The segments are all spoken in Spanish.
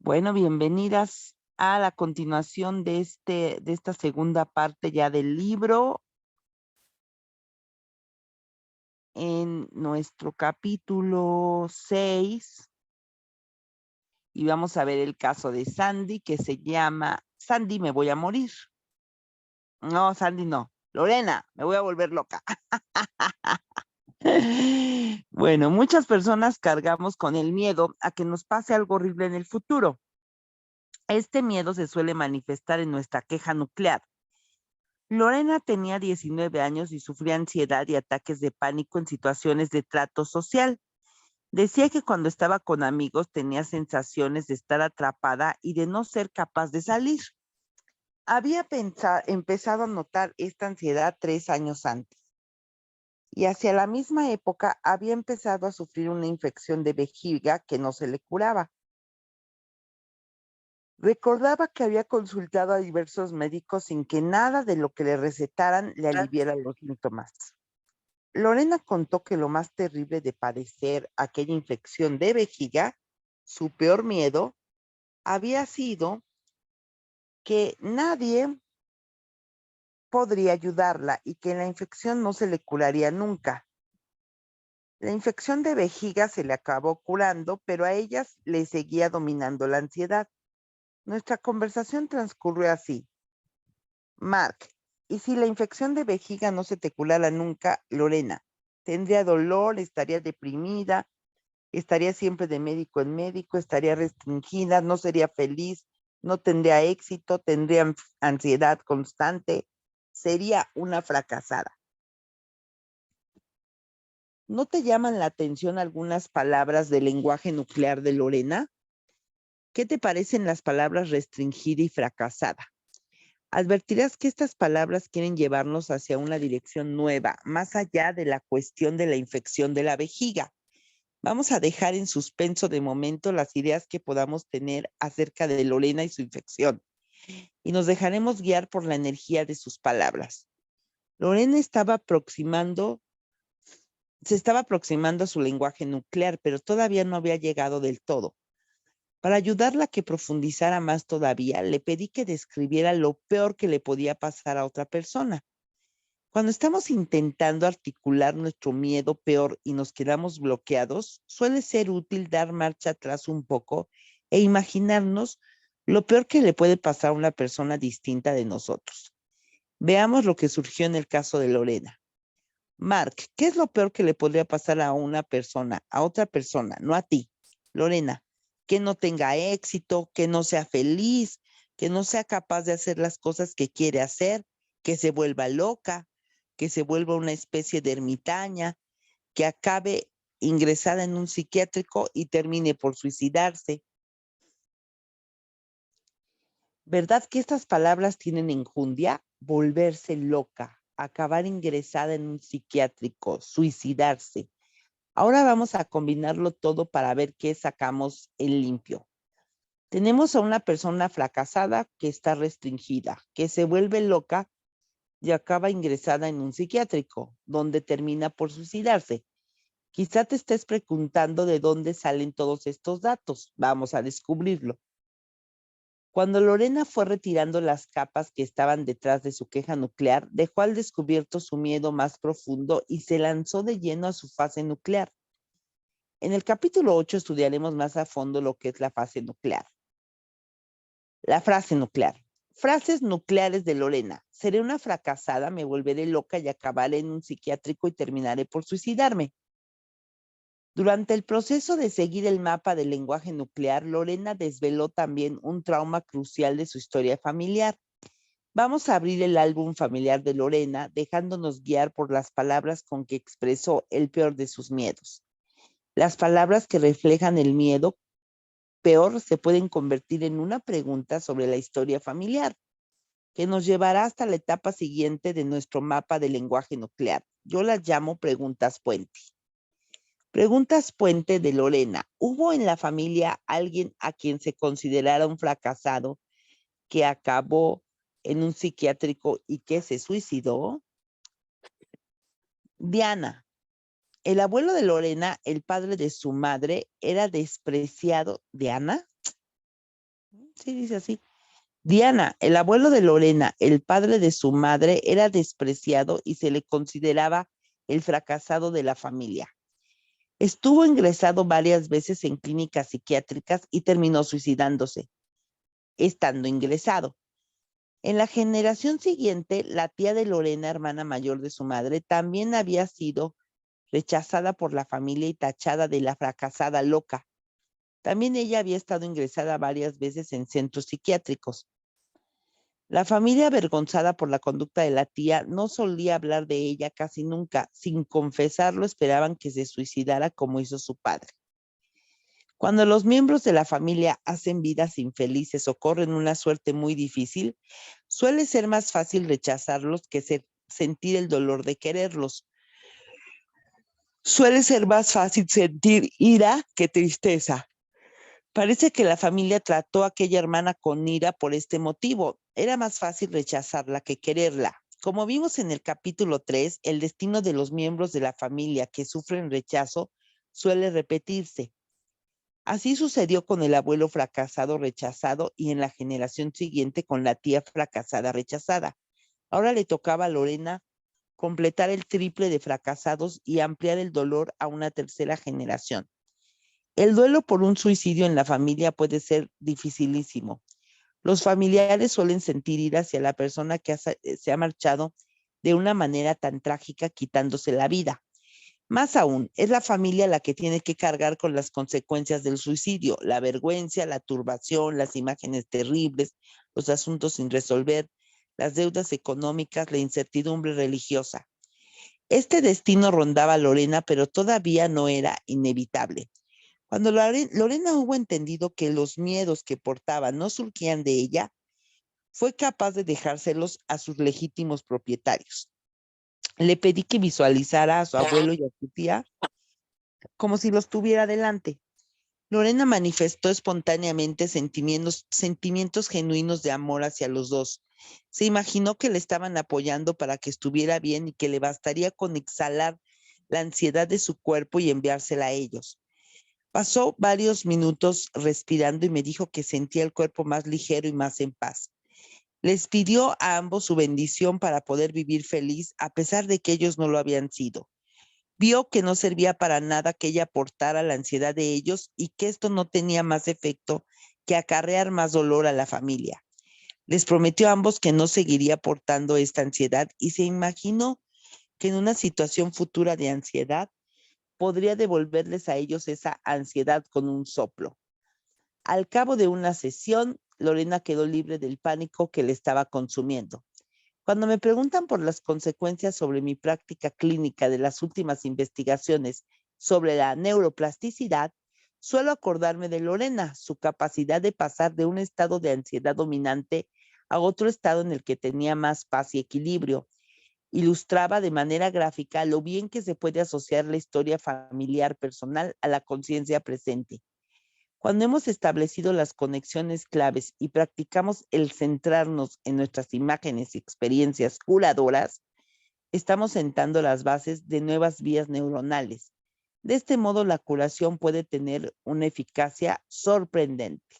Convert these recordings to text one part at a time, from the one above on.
Bueno, bienvenidas a la continuación de esta segunda parte ya del libro en nuestro capítulo 6 y vamos a ver el caso de Sandy que se llama Sandy, me voy a morir. No, Sandy no. Lorena, me voy a volver loca. Bueno, muchas personas cargamos con el miedo a que nos pase algo horrible en el futuro. Este miedo se suele manifestar en nuestra queja nuclear. Lorena tenía 19 años y sufría ansiedad y ataques de pánico en situaciones de trato social. Decía que cuando estaba con amigos tenía sensaciones de estar atrapada y de no ser capaz de salir. Había empezado a notar esta ansiedad 3 años antes y hacia la misma época había empezado a sufrir una infección de vejiga que no se le curaba. Recordaba que había consultado a diversos médicos sin que nada de lo que le recetaran le aliviara los síntomas. Lorena contó que lo más terrible de padecer aquella infección de vejiga, su peor miedo, había sido que nadie podría ayudarla y que la infección no se le curaría nunca. La infección de vejiga se le acabó curando, pero a ellas le seguía dominando la ansiedad. Nuestra conversación transcurrió así. Mark, ¿y si la infección de vejiga no se te curara nunca, Lorena? Tendría dolor, estaría deprimida, estaría siempre de médico en médico, estaría restringida, no sería feliz, no tendría éxito, tendría ansiedad constante, sería una fracasada. ¿No te llaman la atención algunas palabras del lenguaje nuclear de Lorena? ¿Qué te parecen las palabras restringida y fracasada? Advertirás que estas palabras quieren llevarnos hacia una dirección nueva, más allá de la cuestión de la infección de la vejiga. Vamos a dejar en suspenso de momento las ideas que podamos tener acerca de Lorena y su infección, y nos dejaremos guiar por la energía de sus palabras. Lorena se estaba aproximando a su lenguaje nuclear, pero todavía no había llegado del todo. Para ayudarla a que profundizara más todavía, le pedí que describiera lo peor que le podía pasar a otra persona. Cuando estamos intentando articular nuestro miedo peor y nos quedamos bloqueados, suele ser útil dar marcha atrás un poco e imaginarnos lo peor que le puede pasar a una persona distinta de nosotros. Veamos lo que surgió en el caso de Lorena. Mark, ¿qué es lo peor que le podría pasar a una persona, a otra persona, no a ti? Lorena, que no tenga éxito, que no sea feliz, que no sea capaz de hacer las cosas que quiere hacer, que se vuelva loca, que se vuelva una especie de ermitaña, que acabe ingresada en un psiquiátrico y termine por suicidarse. ¿Verdad que estas palabras tienen enjundia? Volverse loca, acabar ingresada en un psiquiátrico, suicidarse. Ahora vamos a combinarlo todo para ver qué sacamos en limpio. Tenemos a una persona fracasada que está restringida, que se vuelve loca y acaba ingresada en un psiquiátrico, donde termina por suicidarse. Quizá te estés preguntando de dónde salen todos estos datos. Vamos a descubrirlo. Cuando Lorena fue retirando las capas que estaban detrás de su queja nuclear, dejó al descubierto su miedo más profundo y se lanzó de lleno a su fase nuclear. En el capítulo 8 estudiaremos más a fondo lo que es la fase nuclear. La frase nuclear. Frases nucleares de Lorena. Seré una fracasada, me volveré loca y acabaré en un psiquiátrico y terminaré por suicidarme. Durante el proceso de seguir el mapa del lenguaje nuclear, Lorena desveló también un trauma crucial de su historia familiar. Vamos a abrir el álbum familiar de Lorena, dejándonos guiar por las palabras con que expresó el peor de sus miedos. Las palabras que reflejan el miedo peor se pueden convertir en una pregunta sobre la historia familiar, que nos llevará hasta la etapa siguiente de nuestro mapa del lenguaje nuclear. Yo las llamo preguntas puente. Preguntas puente de Lorena. ¿Hubo en la familia alguien a quien se considerara un fracasado que acabó en un psiquiátrico y que se suicidó? Diana. El abuelo de Lorena, el padre de su madre, era despreciado. ¿Diana? Sí, dice así. Diana, el abuelo de Lorena, el padre de su madre, era despreciado y se le consideraba el fracasado de la familia. Estuvo ingresado varias veces en clínicas psiquiátricas y terminó suicidándose, estando ingresado. En la generación siguiente, la tía de Lorena, hermana mayor de su madre, también había sido rechazada por la familia y tachada de la fracasada loca. También ella había estado ingresada varias veces en centros psiquiátricos. La familia, avergonzada por la conducta de la tía, no solía hablar de ella casi nunca. Sin confesarlo, esperaban que se suicidara como hizo su padre. Cuando los miembros de la familia hacen vidas infelices o corren una suerte muy difícil, suele ser más fácil rechazarlos que sentir el dolor de quererlos. Suele ser más fácil sentir ira que tristeza. Parece que la familia trató a aquella hermana con ira por este motivo. Era más fácil rechazarla que quererla. Como vimos en el capítulo 3, el destino de los miembros de la familia que sufren rechazo suele repetirse. Así sucedió con el abuelo fracasado rechazado y en la generación siguiente con la tía fracasada rechazada. Ahora le tocaba a Lorena completar el triple de fracasados y ampliar el dolor a una tercera generación. El duelo por un suicidio en la familia puede ser dificilísimo. Los familiares suelen sentir ira hacia la persona que se ha marchado de una manera tan trágica, quitándose la vida. Más aún, es la familia la que tiene que cargar con las consecuencias del suicidio, la vergüenza, la turbación, las imágenes terribles, los asuntos sin resolver, las deudas económicas, la incertidumbre religiosa. Este destino rondaba a Lorena, pero todavía no era inevitable. Cuando Lorena hubo entendido que los miedos que portaba no surgían de ella, fue capaz de dejárselos a sus legítimos propietarios. Le pedí que visualizara a su abuelo y a su tía como si los tuviera delante. Lorena manifestó espontáneamente sentimientos genuinos de amor hacia los dos. Se imaginó que le estaban apoyando para que estuviera bien y que le bastaría con exhalar la ansiedad de su cuerpo y enviársela a ellos. Pasó varios minutos respirando y me dijo que sentía el cuerpo más ligero y más en paz. Les pidió a ambos su bendición para poder vivir feliz a pesar de que ellos no lo habían sido. Vio que no servía para nada que ella aportara la ansiedad de ellos y que esto no tenía más efecto que acarrear más dolor a la familia. Les prometió a ambos que no seguiría aportando esta ansiedad y se imaginó que en una situación futura de ansiedad podría devolverles a ellos esa ansiedad con un soplo. Al cabo de una sesión, Lorena quedó libre del pánico que le estaba consumiendo. Cuando me preguntan por las consecuencias sobre mi práctica clínica de las últimas investigaciones sobre la neuroplasticidad, suelo acordarme de Lorena, su capacidad de pasar de un estado de ansiedad dominante a otro estado en el que tenía más paz y equilibrio. Ilustraba de manera gráfica lo bien que se puede asociar la historia familiar personal a la conciencia presente. Cuando hemos establecido las conexiones claves y practicamos el centrarnos en nuestras imágenes y experiencias curadoras, estamos sentando las bases de nuevas vías neuronales. De este modo, la curación puede tener una eficacia sorprendente.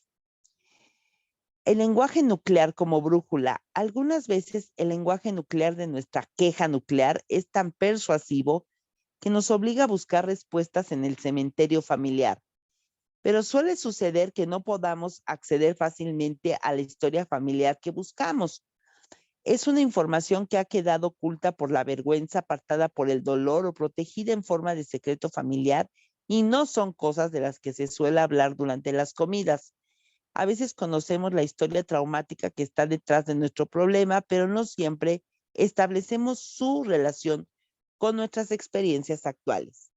El lenguaje nuclear como brújula. Algunas veces el lenguaje nuclear de nuestra queja nuclear es tan persuasivo que nos obliga a buscar respuestas en el cementerio familiar. Pero suele suceder que no podamos acceder fácilmente a la historia familiar que buscamos. Es una información que ha quedado oculta por la vergüenza, apartada por el dolor o protegida en forma de secreto familiar y no son cosas de las que se suele hablar durante las comidas. A veces conocemos la historia traumática que está detrás de nuestro problema, pero no siempre establecemos su relación con nuestras experiencias actuales.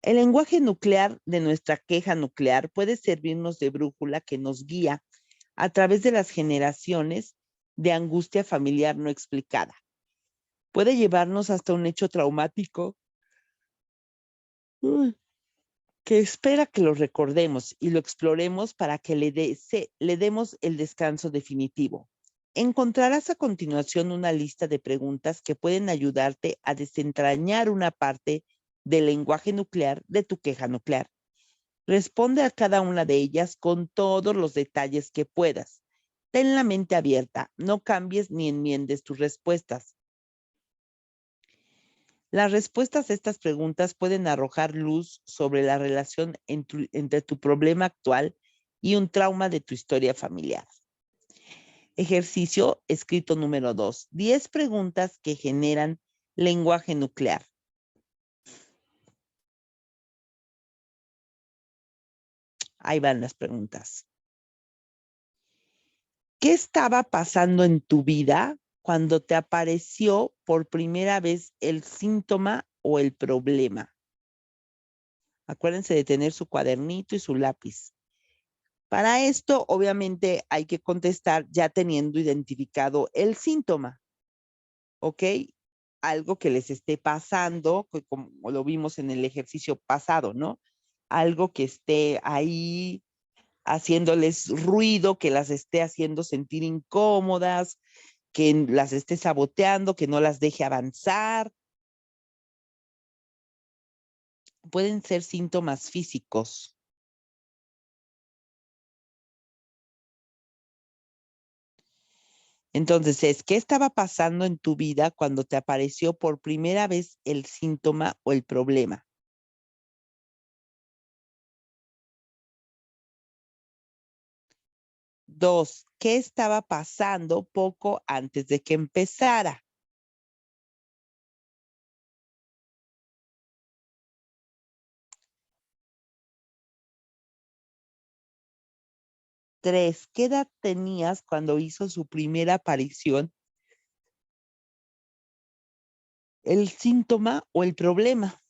El lenguaje nuclear de nuestra queja nuclear puede servirnos de brújula que nos guía a través de las generaciones de angustia familiar no explicada. Puede llevarnos hasta un hecho traumático que espera que lo recordemos y lo exploremos para que le demos el descanso definitivo. Encontrarás a continuación una lista de preguntas que pueden ayudarte a desentrañar una parte del lenguaje nuclear de tu queja nuclear. Responde a cada una de ellas con todos los detalles que puedas. Ten la mente abierta, no cambies ni enmiendes tus respuestas. Las respuestas a estas preguntas pueden arrojar luz sobre la relación entre tu problema actual y un trauma de tu historia familiar. Ejercicio escrito número 2. 10 preguntas que generan lenguaje nuclear. Ahí van las preguntas. ¿Qué estaba pasando en tu vida cuando te apareció por primera vez el síntoma o el problema? Acuérdense de tener su cuadernito y su lápiz. Para esto, obviamente, hay que contestar ya teniendo identificado el síntoma, ¿ok? Algo que les esté pasando, como lo vimos en el ejercicio pasado, ¿no? Algo que esté ahí haciéndoles ruido, que las esté haciendo sentir incómodas, que las esté saboteando, que no las deje avanzar. Pueden ser síntomas físicos. Entonces, ¿qué estaba pasando en tu vida cuando te apareció por primera vez el síntoma o el problema? Dos, ¿qué estaba pasando poco antes de que empezara? Tres, ¿qué edad tenías cuando hizo su primera aparición el síntoma o el problema?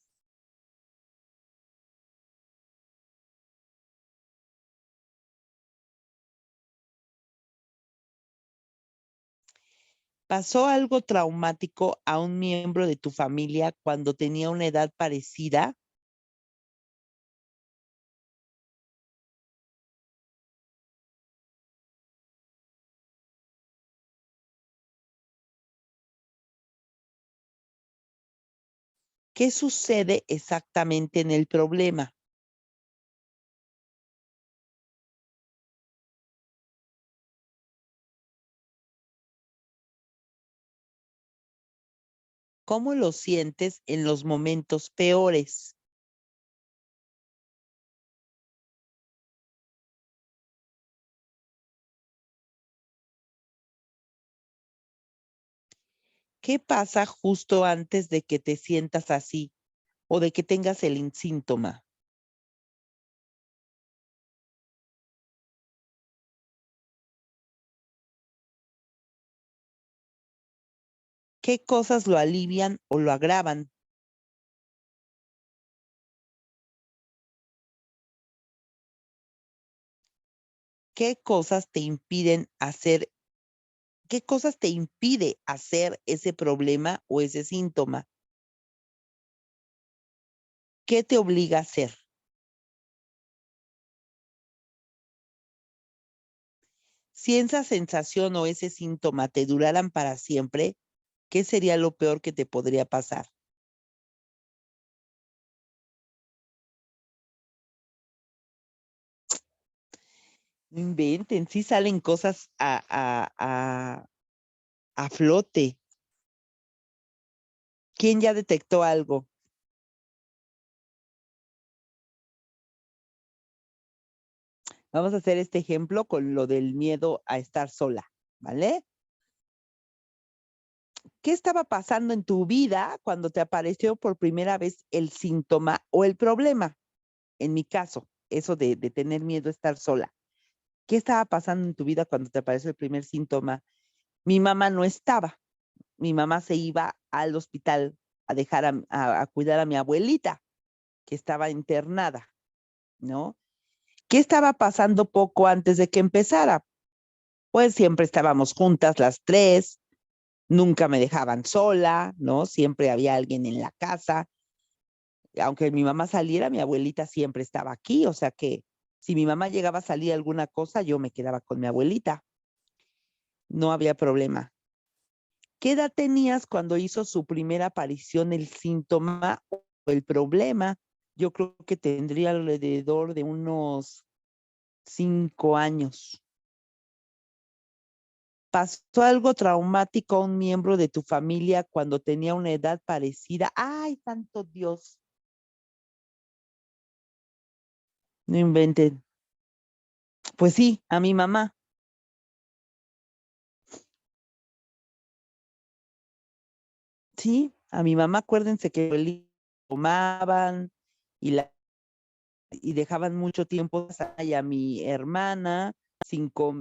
¿Pasó algo traumático a un miembro de tu familia cuando tenía una edad parecida? ¿Qué sucede exactamente en el problema? ¿Cómo lo sientes en los momentos peores? ¿Qué pasa justo antes de que te sientas así o de que tengas el síntoma? ¿Qué cosas lo alivian o lo agravan? ¿Qué cosas te impiden hacer, qué cosas te impide hacer ese problema o ese síntoma? ¿Qué te obliga a hacer? Si esa sensación o ese síntoma te duraran para siempre, ¿qué sería lo peor que te podría pasar? No inventen, sí salen cosas a flote. ¿Quién ya detectó algo? Vamos a hacer este ejemplo con lo del miedo a estar sola, ¿vale? ¿Qué estaba pasando en tu vida cuando te apareció por primera vez el síntoma o el problema? En mi caso, eso de tener miedo a estar sola. ¿Qué estaba pasando en tu vida cuando te apareció el primer síntoma? Mi mamá no estaba. Mi mamá se iba al hospital a dejar a cuidar a mi abuelita, que estaba internada, ¿no? ¿Qué estaba pasando poco antes de que empezara? Pues siempre estábamos juntas las tres, nunca me dejaban sola, ¿no? Siempre había alguien en la casa. Aunque mi mamá saliera, mi abuelita siempre estaba aquí, o sea que si mi mamá llegaba a salir alguna cosa, yo me quedaba con mi abuelita. No había problema. ¿Qué edad tenías cuando hizo su primera aparición el síntoma o el problema? Yo creo que tendría alrededor de unos 5 años. ¿Pasó algo traumático a un miembro de tu familia cuando tenía una edad parecida? ¡Ay, santo Dios! No inventen. Pues sí, a mi mamá. Sí, a mi mamá, acuérdense que el tomaban y y dejaban mucho tiempo y a mi hermana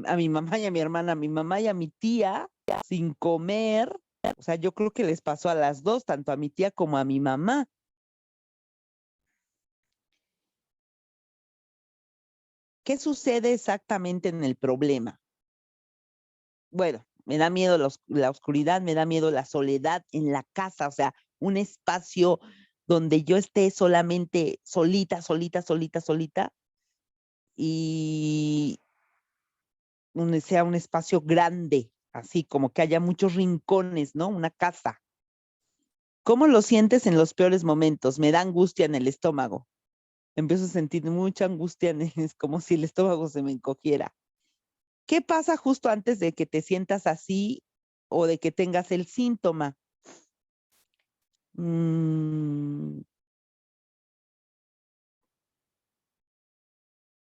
a mi mamá y a mi hermana, a mi mamá y a mi tía sin comer. O sea, yo creo que les pasó a las dos, tanto a mi tía como a mi mamá. ¿Qué sucede exactamente en el problema? Bueno, me da miedo la oscuridad, me da miedo la soledad en la casa, o sea, un espacio donde yo esté solamente solita, solita, solita, solita, y donde sea un espacio grande, así como que haya muchos rincones, ¿no? Una casa. ¿Cómo lo sientes en los peores momentos? Me da angustia en el estómago. Empiezo a sentir mucha angustia, es como si el estómago se me encogiera. ¿Qué pasa justo antes de que te sientas así o de que tengas el síntoma? Mm,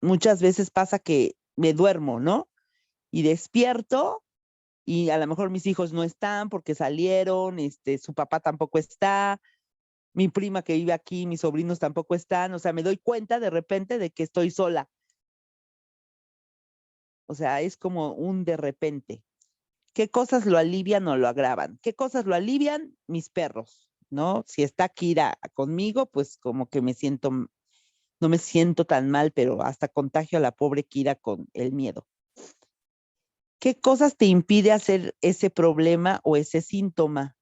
muchas veces pasa que me duermo, ¿no? Y despierto y a lo mejor mis hijos no están porque salieron, su papá tampoco está, mi prima que vive aquí, mis sobrinos tampoco están, o sea, me doy cuenta de repente de que estoy sola. O sea, es como un de repente. ¿Qué cosas lo alivian o lo agravan? ¿Qué cosas lo alivian? Mis perros, ¿no? Si está Kira conmigo, pues como que no me siento tan mal, pero hasta contagio a la pobre Kira con el miedo. ¿Qué cosas te impide hacer ese problema o ese síntoma?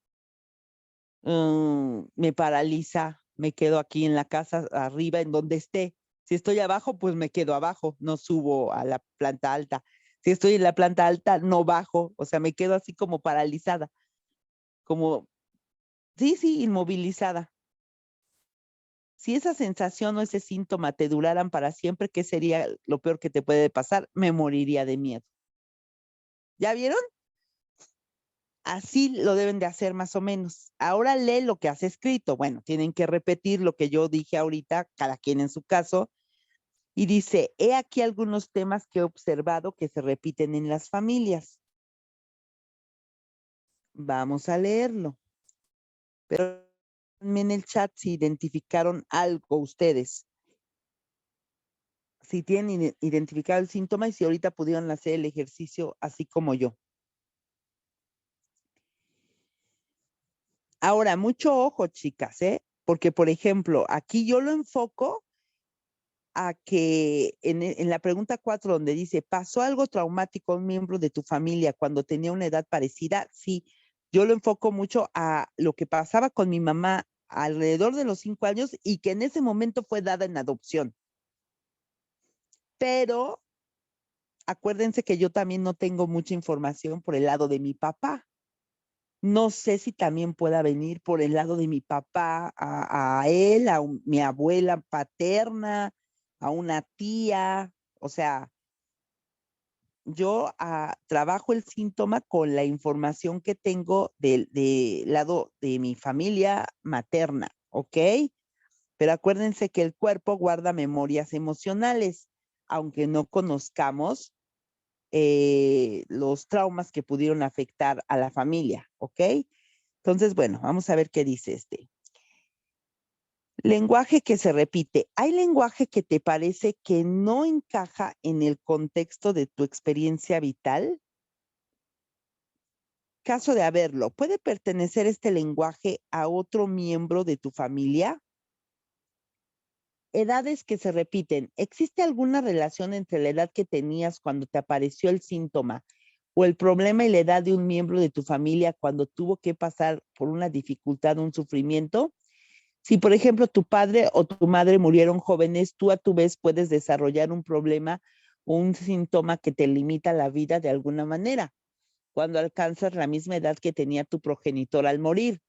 Me paraliza, me quedo aquí en la casa, arriba, en donde esté. Si estoy abajo, pues me quedo abajo, no subo a la planta alta. Si estoy en la planta alta, no bajo, o sea, me quedo así como paralizada, como, sí, sí, inmovilizada. Si esa sensación o ese síntoma te duraran para siempre, ¿qué sería lo peor que te puede pasar? Me moriría de miedo. ¿Ya vieron? Así lo deben de hacer más o menos. Ahora lee lo que has escrito. Bueno, tienen que repetir lo que yo dije ahorita, cada quien en su caso. Y dice, he aquí algunos temas que he observado que se repiten en las familias. Vamos a leerlo. Pero en el chat si identificaron algo ustedes. Si tienen identificado el síntoma y si ahorita pudieron hacer el ejercicio así como yo. Ahora, mucho ojo, chicas, ¿eh? Porque, por ejemplo, aquí yo lo enfoco a que en la pregunta 4 donde dice, ¿pasó algo traumático a un miembro de tu familia cuando tenía una edad parecida? Sí, yo lo enfoco mucho a lo que pasaba con mi mamá alrededor de los 5 años y que en ese momento fue dada en adopción. Pero acuérdense que yo también no tengo mucha información por el lado de mi papá. No sé si también pueda venir por el lado de mi papá a él, mi abuela paterna, a una tía, o sea, yo trabajo el síntoma con la información que tengo del lado de mi familia materna, ¿ok? Pero acuérdense que el cuerpo guarda memorias emocionales, aunque no conozcamos los traumas que pudieron afectar a la familia, ¿ok? Entonces, bueno, vamos a ver qué dice este. Lenguaje que se repite. ¿Hay lenguaje que te parece que no encaja en el contexto de tu experiencia vital? Caso de haberlo, ¿puede pertenecer este lenguaje a otro miembro de tu familia? Edades que se repiten. ¿Existe alguna relación entre la edad que tenías cuando te apareció el síntoma o el problema y la edad de un miembro de tu familia cuando tuvo que pasar por una dificultad o un sufrimiento? Si, por ejemplo, tu padre o tu madre murieron jóvenes, tú a tu vez puedes desarrollar un problema o un síntoma que te limita la vida de alguna manera cuando alcanzas la misma edad que tenía tu progenitor al morir.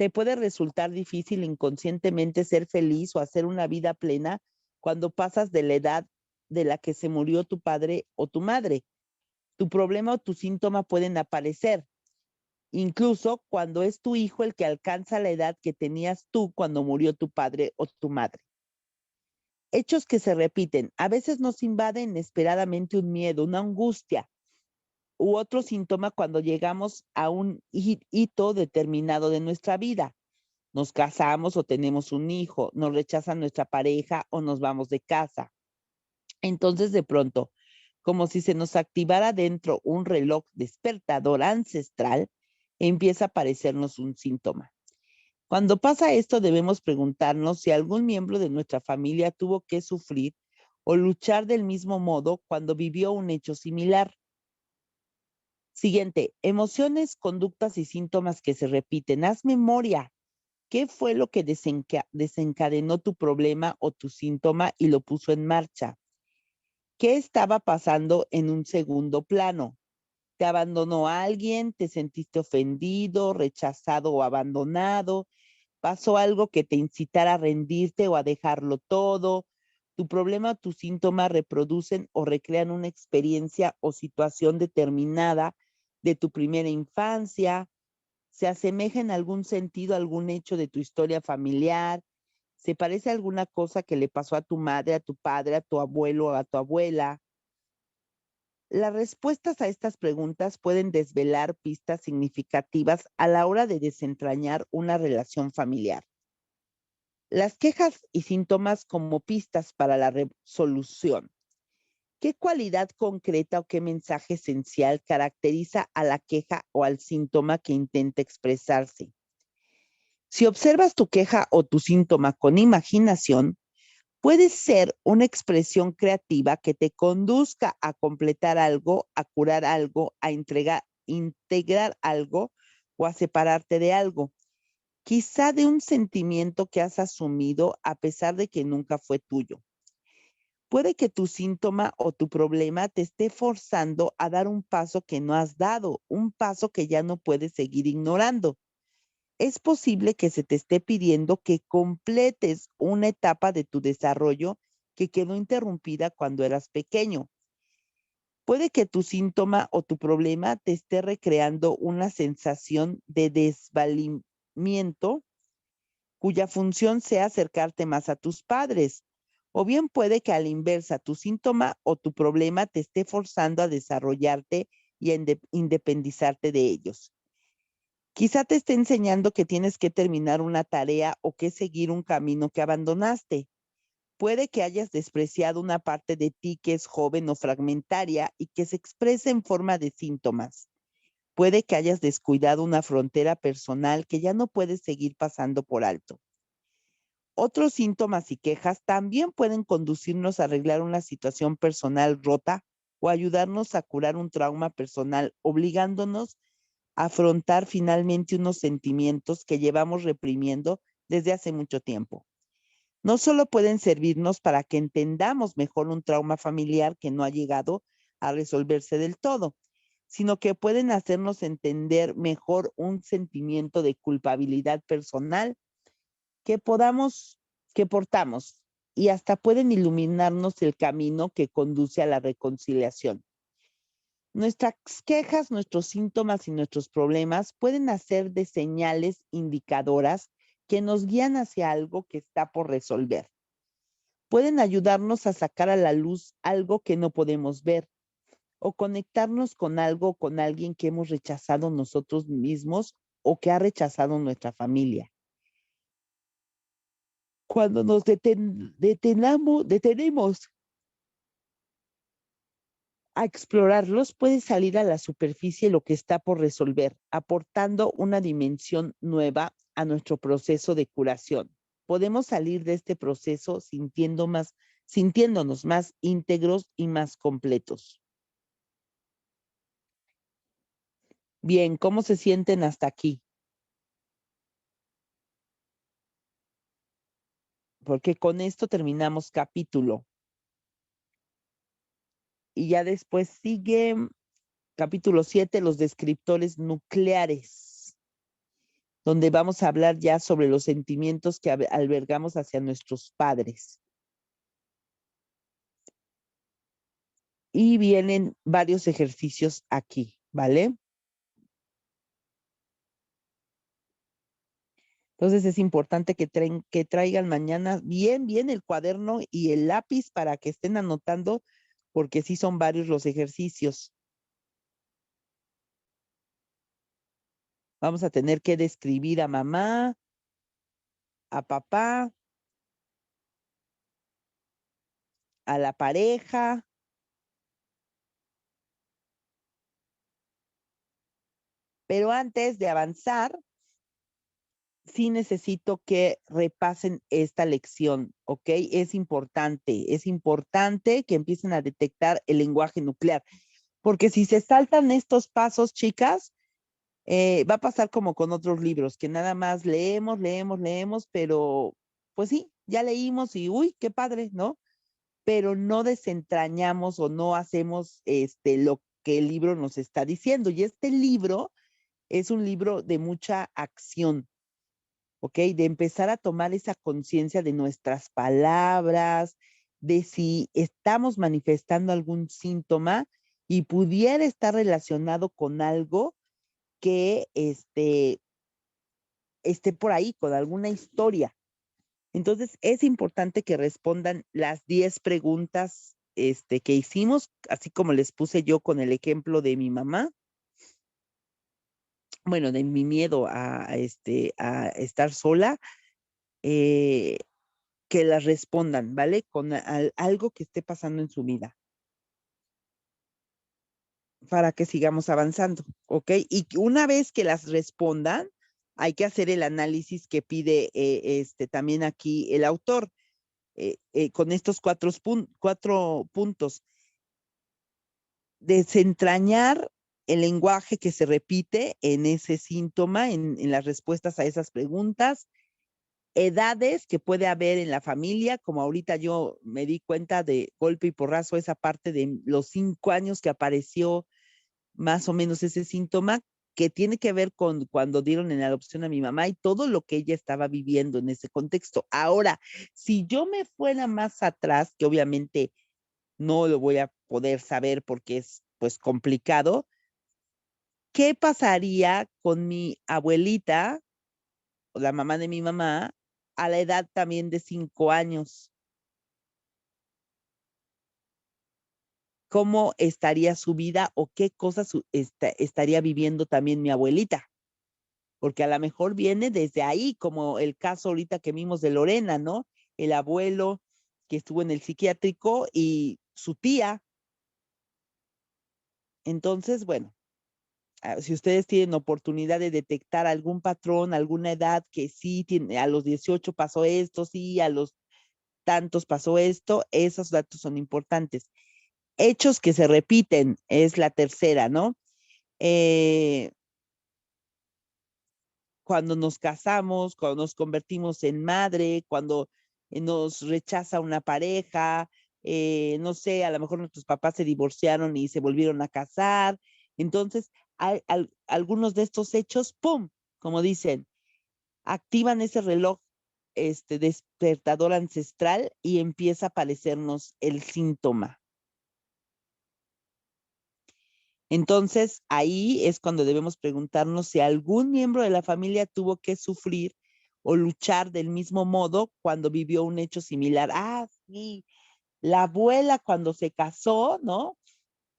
Te puede resultar difícil inconscientemente ser feliz o hacer una vida plena cuando pasas de la edad de la que se murió tu padre o tu madre. Tu problema o tu síntoma pueden aparecer, incluso cuando es tu hijo el que alcanza la edad que tenías tú cuando murió tu padre o tu madre. Hechos que se repiten. A veces nos invade inesperadamente un miedo, una angustia u otro síntoma cuando llegamos a un hito determinado de nuestra vida. Nos casamos o tenemos un hijo, nos rechaza nuestra pareja o nos vamos de casa. Entonces, de pronto, como si se nos activara dentro un reloj despertador ancestral, empieza a aparecernos un síntoma. Cuando pasa esto, debemos preguntarnos si algún miembro de nuestra familia tuvo que sufrir o luchar del mismo modo cuando vivió un hecho similar. Siguiente, emociones, conductas y síntomas que se repiten. Haz memoria. ¿Qué fue lo que desencadenó tu problema o tu síntoma y lo puso en marcha? ¿Qué estaba pasando en un segundo plano? ¿Te abandonó alguien? ¿Te sentiste ofendido, rechazado o abandonado? ¿Pasó algo que te incitara a rendirte o a dejarlo todo? ¿Tu problema o tu síntoma reproducen o recrean una experiencia o situación determinada de tu primera infancia? ¿Se asemeja en algún sentido a algún hecho de tu historia familiar? ¿Se parece a alguna cosa que le pasó a tu madre, a tu padre, a tu abuelo o a tu abuela? Las respuestas a estas preguntas pueden desvelar pistas significativas a la hora de desentrañar una relación familiar. Las quejas y síntomas como pistas para la resolución. ¿Qué cualidad concreta o qué mensaje esencial caracteriza a la queja o al síntoma que intenta expresarse? Si observas tu queja o tu síntoma con imaginación, puede ser una expresión creativa que te conduzca a completar algo, a curar algo, a integrar algo o a separarte de algo. Quizá de un sentimiento que has asumido a pesar de que nunca fue tuyo. Puede que tu síntoma o tu problema te esté forzando a dar un paso que no has dado, un paso que ya no puedes seguir ignorando. Es posible que se te esté pidiendo que completes una etapa de tu desarrollo que quedó interrumpida cuando eras pequeño. Puede que tu síntoma o tu problema te esté recreando una sensación de desvalimiento cuya función sea acercarte más a tus padres. O bien puede que a la inversa tu síntoma o tu problema te esté forzando a desarrollarte y a independizarte de ellos. Quizá te esté enseñando que tienes que terminar una tarea o que seguir un camino que abandonaste. Puede que hayas despreciado una parte de ti que es joven o fragmentaria y que se expresa en forma de síntomas. Puede que hayas descuidado una frontera personal que ya no puedes seguir pasando por alto. Otros síntomas y quejas también pueden conducirnos a arreglar una situación personal rota o ayudarnos a curar un trauma personal, obligándonos a afrontar finalmente unos sentimientos que llevamos reprimiendo desde hace mucho tiempo. No solo pueden servirnos para que entendamos mejor un trauma familiar que no ha llegado a resolverse del todo, sino que pueden hacernos entender mejor un sentimiento de culpabilidad personal que podamos, que portamos, y hasta pueden iluminarnos el camino que conduce a la reconciliación. Nuestras quejas, nuestros síntomas y nuestros problemas pueden hacer de señales indicadoras que nos guían hacia algo que está por resolver. Pueden ayudarnos a sacar a la luz algo que no podemos ver o conectarnos con algo o con alguien que hemos rechazado nosotros mismos o que ha rechazado nuestra familia. Cuando nos detenemos a explorarlos, puede salir a la superficie lo que está por resolver, aportando una dimensión nueva a nuestro proceso de curación. Podemos salir de este proceso sintiéndonos más íntegros y más completos. Bien, ¿cómo se sienten hasta aquí? Porque con esto terminamos capítulo. Y ya después sigue capítulo 7, los descriptores nucleares. donde vamos a hablar ya sobre los sentimientos que albergamos hacia nuestros padres. Y vienen varios ejercicios aquí, ¿vale? Entonces es importante que traigan mañana bien el cuaderno y el lápiz para que estén anotando, porque sí son varios los ejercicios. Vamos a tener que describir a mamá, a papá, a la pareja. Pero antes de avanzar, sí necesito que repasen esta lección, ¿ok? Es importante que empiecen a detectar el lenguaje nuclear, porque si se saltan estos pasos, chicas, va a pasar como con otros libros, que nada más leemos, pero pues sí, ya leímos y uy, qué padre, ¿no? Pero no desentrañamos o no hacemos lo que el libro nos está diciendo. Y este libro es un libro de mucha acción, ¿ok? De empezar a tomar esa conciencia de nuestras palabras, de si estamos manifestando algún síntoma y pudiera estar relacionado con algo que esté por ahí, con alguna historia. Entonces, es importante que respondan las 10 preguntas que hicimos, así como les puse yo con el ejemplo de mi mamá, bueno, de mi miedo a estar sola, eh, que las respondan, ¿vale? Con algo que esté pasando en su vida, para que sigamos avanzando, ¿ok? Y una vez que las respondan, hay que hacer el análisis que pide también aquí el autor, con estos cuatro puntos. Desentrañar el lenguaje que se repite en ese síntoma, en las respuestas a esas preguntas, edades que puede haber en la familia, como ahorita yo me di cuenta de golpe y porrazo, esa parte de los 5 años que apareció más o menos ese síntoma, que tiene que ver con cuando dieron en adopción a mi mamá y todo lo que ella estaba viviendo en ese contexto. Ahora, si yo me fuera más atrás, que obviamente no lo voy a poder saber porque es pues complicado, ¿qué pasaría con mi abuelita, o la mamá de mi mamá, a la edad también de 5 años? ¿Cómo estaría su vida o qué cosas estaría viviendo también mi abuelita? Porque a lo mejor viene desde ahí, como el caso ahorita que vimos de Lorena, ¿no? El abuelo que estuvo en el psiquiátrico y su tía. Entonces, bueno, si ustedes tienen oportunidad de detectar algún patrón, alguna edad que sí tiene, a los 18 pasó esto, sí, a los tantos pasó esto, esos datos son importantes. Hechos que se repiten es la tercera, ¿no? Eh, Cuando nos casamos, cuando nos convertimos en madre, cuando nos rechaza una pareja, no sé, a lo mejor nuestros papás se divorciaron y se volvieron a casar. Entonces, algunos de estos hechos, ¡pum!, como dicen, activan ese reloj despertador ancestral y empieza a aparecernos el síntoma. Entonces, ahí es cuando debemos preguntarnos si algún miembro de la familia tuvo que sufrir o luchar del mismo modo cuando vivió un hecho similar. Ah, sí, la abuela cuando se casó, ¿no?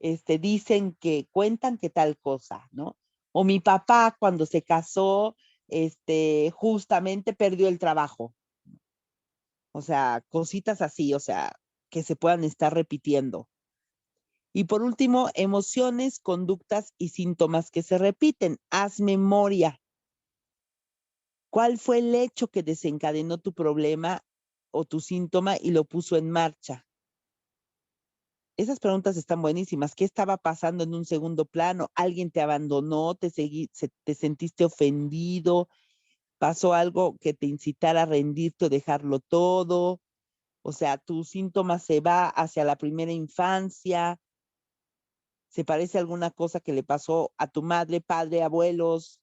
Dicen que cuentan que tal cosa, ¿no? O mi papá cuando se casó, justamente perdió el trabajo. O sea, cositas así, o sea, que se puedan estar repitiendo. Y por último, emociones, conductas y síntomas que se repiten. Haz memoria. ¿Cuál fue el hecho que desencadenó tu problema o tu síntoma y lo puso en marcha? Esas preguntas están buenísimas. ¿Qué estaba pasando en un segundo plano? ¿Alguien te abandonó? ¿Te sentiste ofendido? ¿Pasó algo que te incitara a rendirte o dejarlo todo? O sea, tu síntoma se va hacia la primera infancia. ¿Se parece a alguna cosa que le pasó a tu madre, padre, abuelos?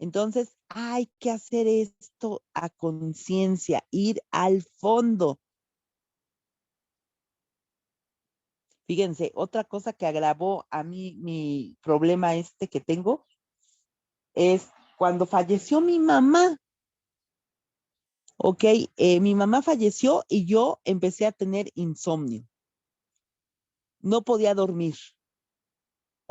Entonces, hay que hacer esto a conciencia, ir al fondo. Fíjense, otra cosa que agravó a mí mi problema que tengo es cuando falleció mi mamá. Ok, mi mamá falleció y yo empecé a tener insomnio. No podía dormir.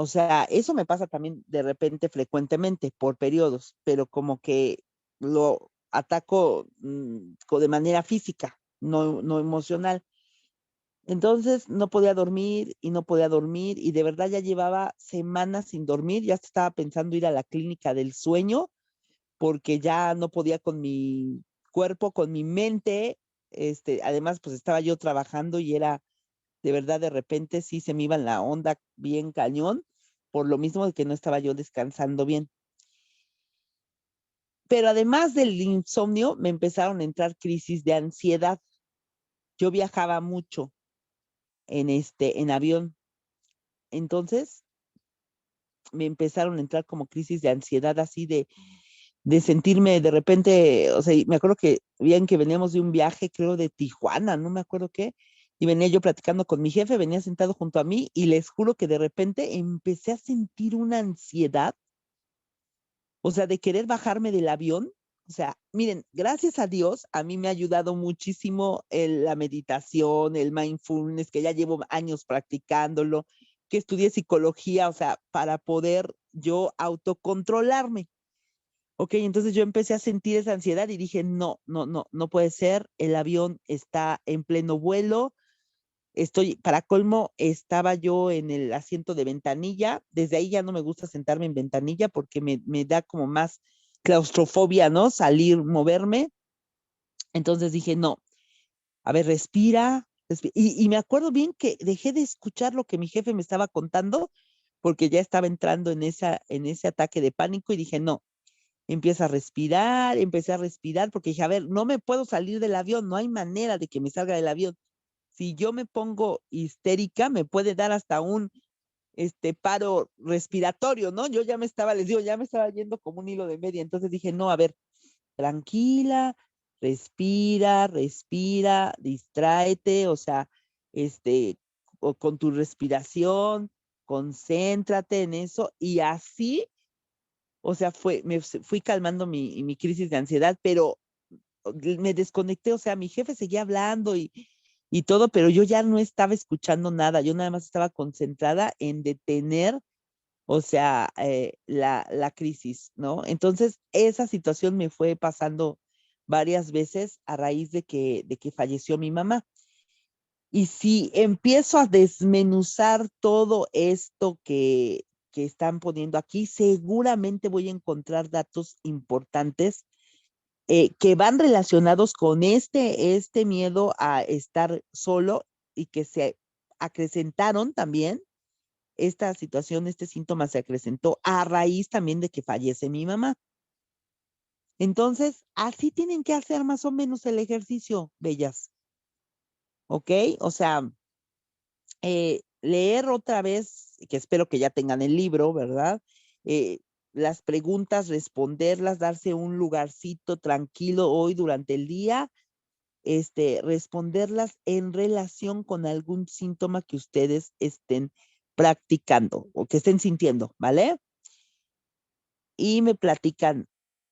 O sea, eso me pasa también de repente frecuentemente por periodos, pero como que lo ataco de manera física, no emocional. Entonces no podía dormir y no podía dormir y de verdad ya llevaba semanas sin dormir, ya estaba pensando ir a la clínica del sueño porque ya no podía con mi cuerpo, con mi mente. Además pues estaba yo trabajando y era de verdad de repente sí se me iba en la onda bien cañón, por lo mismo de que no estaba yo descansando bien. Pero además del insomnio, me empezaron a entrar crisis de ansiedad. Yo viajaba mucho en avión. Entonces, me empezaron a entrar como crisis de ansiedad así de sentirme de repente, o sea, me acuerdo que bien que veníamos de un viaje, creo de Tijuana, no me acuerdo qué, y venía yo platicando con mi jefe, venía sentado junto a mí y les juro que de repente empecé a sentir una ansiedad, o sea, de querer bajarme del avión. O sea, miren, gracias a Dios, a mí me ha ayudado muchísimo la meditación, el mindfulness, que ya llevo años practicándolo, que estudié psicología, o sea, para poder yo autocontrolarme. Ok, entonces yo empecé a sentir esa ansiedad y dije, no puede ser, el avión está en pleno vuelo, para colmo, estaba yo en el asiento de ventanilla, desde ahí ya no me gusta sentarme en ventanilla porque me da como más claustrofobia, ¿no? Salir, moverme. Entonces dije, no, a ver, respira. Y me acuerdo bien que dejé de escuchar lo que mi jefe me estaba contando porque ya estaba entrando en ese ataque de pánico y dije, no, empieza a respirar, empecé a respirar porque dije, a ver, no me puedo salir del avión, no hay manera de que me salga del avión. Si yo me pongo histérica, me puede dar hasta un paro respiratorio, ¿no? Yo ya me estaba, les digo, ya me estaba yendo como un hilo de media. Entonces dije, no, a ver, tranquila, respira, distráete, o sea, con tu respiración, concéntrate en eso y así, o sea, me fui calmando mi crisis de ansiedad, pero me desconecté, o sea, mi jefe seguía hablando y todo, pero yo ya no estaba escuchando nada, yo nada más estaba concentrada en detener, o sea, la crisis, ¿no? Entonces, esa situación me fue pasando varias veces a raíz de que falleció mi mamá. Y si empiezo a desmenuzar todo esto que están poniendo aquí, seguramente voy a encontrar datos importantes que van relacionados con este miedo a estar solo y que se acrecentaron también, esta situación, este síntoma se acrecentó a raíz también de que fallece mi mamá. Entonces, así tienen que hacer más o menos el ejercicio, bellas, ¿ok? O sea, leer otra vez, que espero que ya tengan el libro, ¿verdad? Eh, las preguntas, responderlas, darse un lugarcito tranquilo hoy durante el día, responderlas en relación con algún síntoma que ustedes estén practicando o que estén sintiendo, ¿vale? Y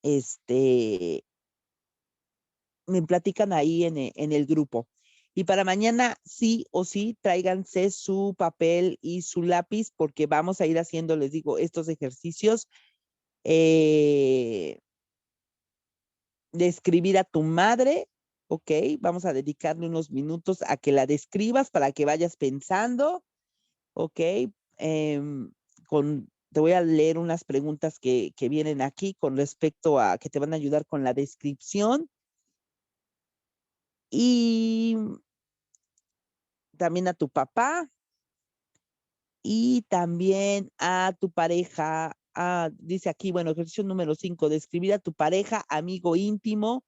este, me platican ahí en el grupo. Y para mañana sí o sí, tráiganse su papel y su lápiz porque vamos a ir haciendo, les digo, estos ejercicios eh, de escribir a tu madre, ¿ok? Vamos a dedicarle unos minutos a que la describas para que vayas pensando, ¿ok? Em, te voy a leer unas preguntas que vienen aquí con respecto a que te van a ayudar con la descripción y también a tu papá y también a tu pareja. Dice aquí, bueno, ejercicio número 5, describir a tu pareja, amigo íntimo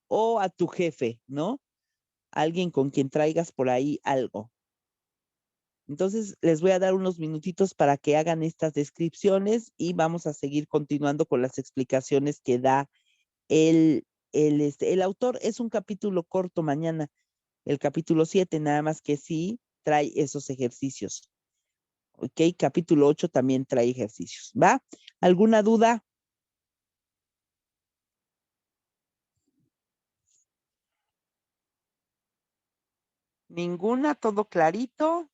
o a tu jefe, ¿no? Alguien con quien traigas por ahí algo. Entonces, les voy a dar unos minutitos para que hagan estas descripciones y vamos a seguir continuando con las explicaciones que da el autor. Es un capítulo corto mañana, el capítulo 7, nada más que sí trae esos ejercicios. Ok, capítulo 8 también trae ejercicios. ¿Va? ¿Alguna duda? Ninguna, todo clarito.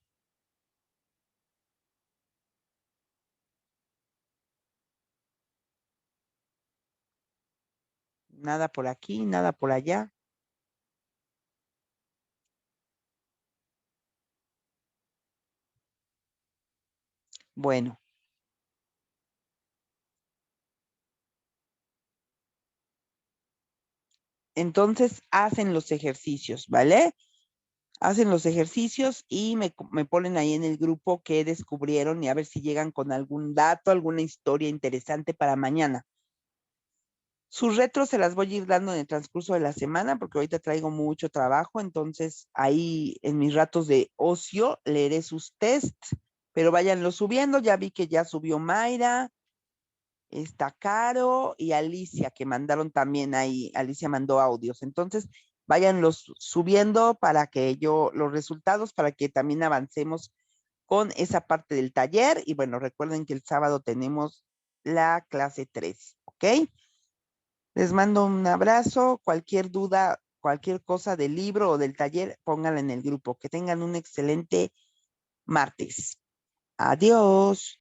Nada por aquí, nada por allá. Bueno, entonces hacen los ejercicios, ¿vale? Hacen los ejercicios y me ponen ahí en el grupo qué descubrieron y a ver si llegan con algún dato, alguna historia interesante para mañana. Sus retros se las voy a ir dando en el transcurso de la semana porque ahorita traigo mucho trabajo, entonces ahí en mis ratos de ocio leeré sus tests, pero váyanlo subiendo. Ya vi que ya subió Mayra, está Caro y Alicia, que mandaron también ahí. Alicia mandó audios. Entonces, váyanlos subiendo para que los resultados, para que también avancemos con esa parte del taller. Y bueno, recuerden que el sábado tenemos la clase 3, ¿ok? Les mando un abrazo. Cualquier duda, cualquier cosa del libro o del taller, pónganla en el grupo. Que tengan un excelente martes. Adiós.